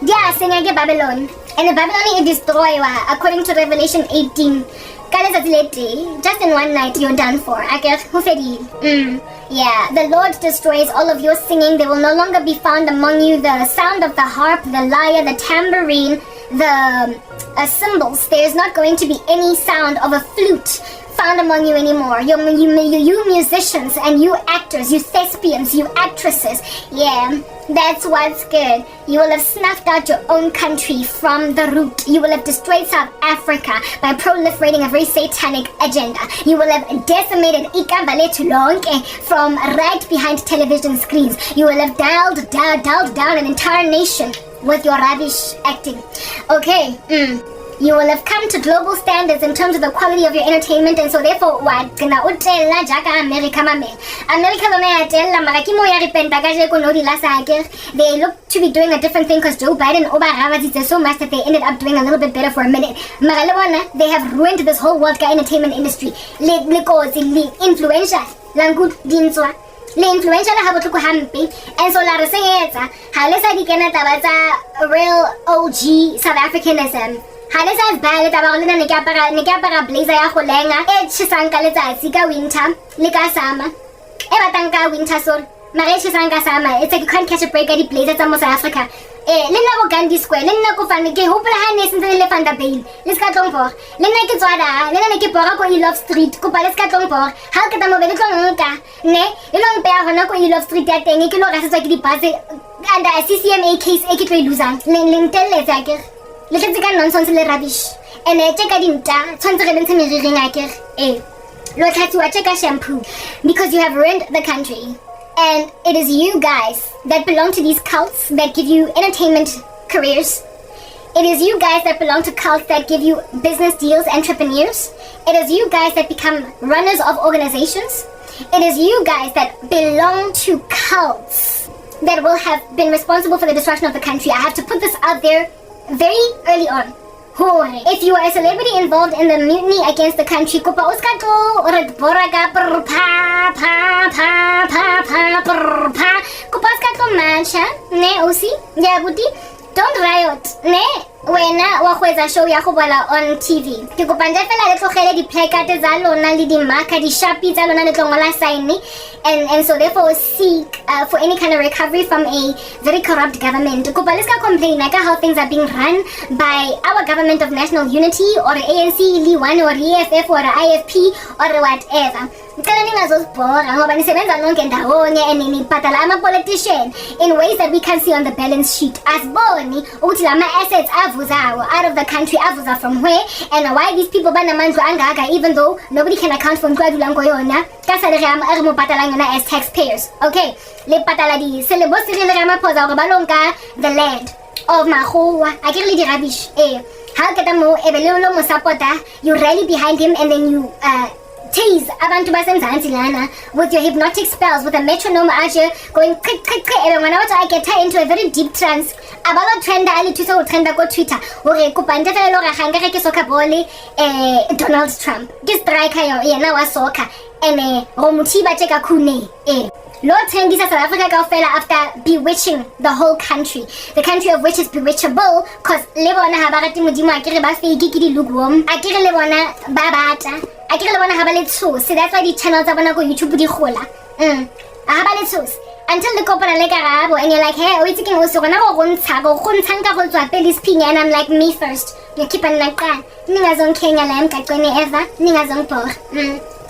dia sing Babylon. And the Babylonian destroy, according to Revelation 18, just in one night you're done for. Yeah, the Lord destroys all of your singing. There will no longer be found among you the sound of the harp, the lyre, the tambourine, the cymbals. There's not going to be any sound of a flute found among you anymore. You musicians and you actors, you thespians, you actresses. Yeah, that's what's good. You will have snuffed out your own country from the root. You will have destroyed South Africa by proliferating a very satanic agenda. You will have decimated Ikambaletu Lonke from right behind television screens. You will have dialed down an entire nation with your rubbish acting. Okay, you will have come to global standards in terms of the quality of your entertainment, and so therefore what gonna utella jaka America mame atella marakimo ya repenta kaje ko no dilasa. They look to be doing a different thing because Joe Biden obaravazitse so much that they ended up doing a little bit better for a minute. They have ruined this whole world entertainment industry. Le influential langu dinswa le influential ha botloko hampe, and so la re setsa ha le sa dikena taba tsa real OG South Africanism. Halesa bale taba le ne ke apara blazer ya go lenga e tshesang ka letsatsi ka winter le ka summer e batang ka winter sol mare tshesang ka summer. It's like you can't catch a break at the blazer tsa mo South Africa. Le nna go Gandhi Square le nna go fane ke hopola ha ne sentse le Van der Bijl le ska tlongpo le nna ke tswada le nna ke bora ko Love Street ko pale ska tlongpo ha ke tamo be le tlonka ne le long pe hona ko Love Street ya teng ke lo rasetswa ke di bus and a CCMA case e ke tlo losang le ntelletse ke le tletse ka nonsense le rubbish and check dinta tshwantse re bentshe meriri ngakere lo tlhatsiwa check shampoo because you have ruined the country. And it is you guys that belong to these cults that give you entertainment careers. It is you guys that belong to cults that give you business deals, entrepreneurs. It is you guys that become runners of organizations. It is you guys that belong to cults that will have been responsible for the destruction of the country. I have to put this out there very early on. If you are a celebrity involved in the mutiny against the country, kupa uskato or boraga kupa uskato mancha ne osi ya buti. Don't riot ne wena wa khwetsa show ya go bola on TV. Ke kopa nje fela le tlogele di placard tsa lona le di marker di sharpie tsa lona le tlongola sign and so therefore seek for any kind of recovery from a very corrupt government. Kopa let's complain like how things are being run by our government of national unity or ANC Li1 or EFF or IFP or whatever. Ngicela ningazosibhora ngoba nisebenza nonke ndawonye and niphathala ama-politician in ways that we can't see on the balance sheet. Asiboni ukuthi lama assets avuzayo out of the country avuza from where and why these people banamandla angaka even though nobody can account for ntwadula ngoyona ka salary re mo patalang yona as taxpayers. Okay, le patala di se le bosi le Ramaphosa gore ba lonka the land of Magowa akere le di rubbish ha ke tamo ebelelo mo supporta you rally behind him and then you tease abantu basemzansi lana with your hypnotic spells with a metronome aje going click click click and when I get her into a very deep trance abalo trenda ali thusa go trenda ko Twitter hore kopa ntefelo ga ganga ke soka bole Donald Trump ke striker yo yena wa soccer and go muthiba tsheka khune Lord Tengisa South Africa kaofela after bewitching the whole country. The country of which is bewitchable because le bona ha ba rate modimo akere ba fake ke di lukewarm. Akere le bona ba bata. Akere le bona ha ba le tshosi. That's why the channels tsa bona go YouTube di gola. Ha ba le tshosi. Until the kopana le karabo and you're like, hey, o itse ke o se gona go gontsha go ntshang ka go tswa pele spin and I'm like, me first. You keep on like that. Ningazong Kenya la emkaqweni ever. Ningazong bora.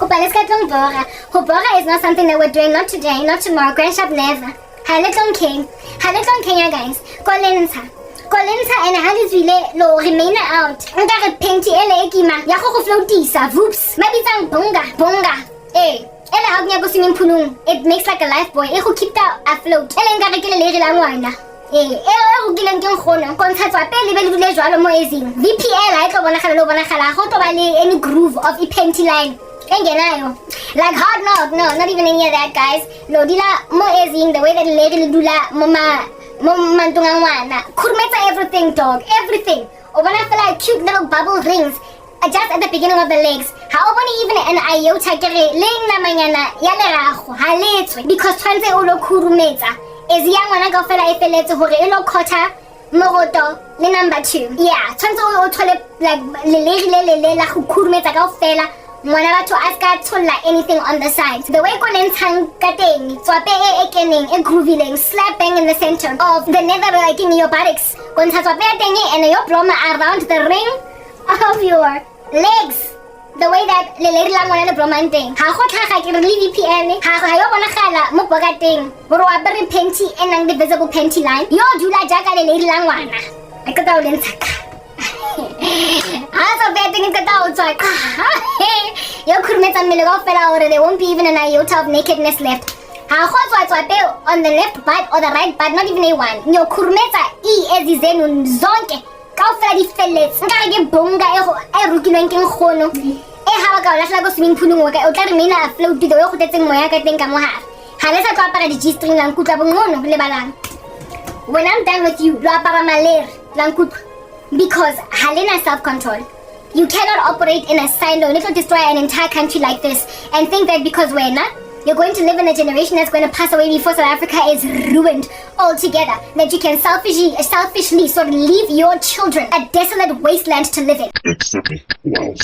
Hobora is not something that we're doing, not today, not tomorrow, grandshop never. Haleton Kenya guys. Kolenza and Halizwile lo remain out. Ngare penti ele ekima. Ya go floatisa, whoops. Mabitsang bonga. Ela hagnya go swimming pool. It makes like a life buoy. E go keep that afloat. Ele ngare ke le la ngwana. Go kileng ke ngona. Kontshatswa pele be le dile jwalo mo ezing. VPL ha tlo bonagala go to ba le any groove of a penti line. Like hard knock, no, not even any of that, guys. No, dila mo ezing the way that lady dula mama mantungangwana. Kurmeta everything, dog, everything. Or when I feel like cute little bubble rings just at the beginning of the legs. How about even an iota kere ling na manyana yale rago haletswe because tshwantse o lo khurumeta. Is young when I go fela e feletse hore e lo khotha Moroto, le number 2. Yeah, tshwantse o thole like le la go khurumetsa kaofela. Ngwana batho a ska thola anything on the side. The way ko lentshang ka teng, tswape e keneng e groovileng, slap bang in the center of the nether, like in your buttocks. Ko ntsha tswape ya teng and your broma around the ring of your legs. The way that le la ngwana le broma teng. Ha go tlhaga ke re le VPN, ha yo bonagala mo bokateng. Boro wa bere panty e nang le visible panty line. Yo dula jaka le la ngwana. E ka tao lentshaka. Also betting in Katao like your kurmeta milago fell over, there won't be even an iota of nakedness left. How hot on the left butt or the right butt, not even a one. Your kurmeta e as is in zonke. Kaufradi fellets, Gagi bonga, a rookie ranking hono. A hawaka, Lago swimming pool, Otarimina afloat to the Okoting Moyaka think I'm have. Halesa Papa the G string and Kutabumono, Lebalan. When I'm done with you, La Paramaler, Lankut. Because Helena self-control. You cannot operate in a silo. It will destroy an entire country like this and think that because we're not, you're going to live in a generation that's going to pass away before South Africa is ruined altogether. That you can selfishly sort of leave your children a desolate wasteland to live in. Exactly. Wow.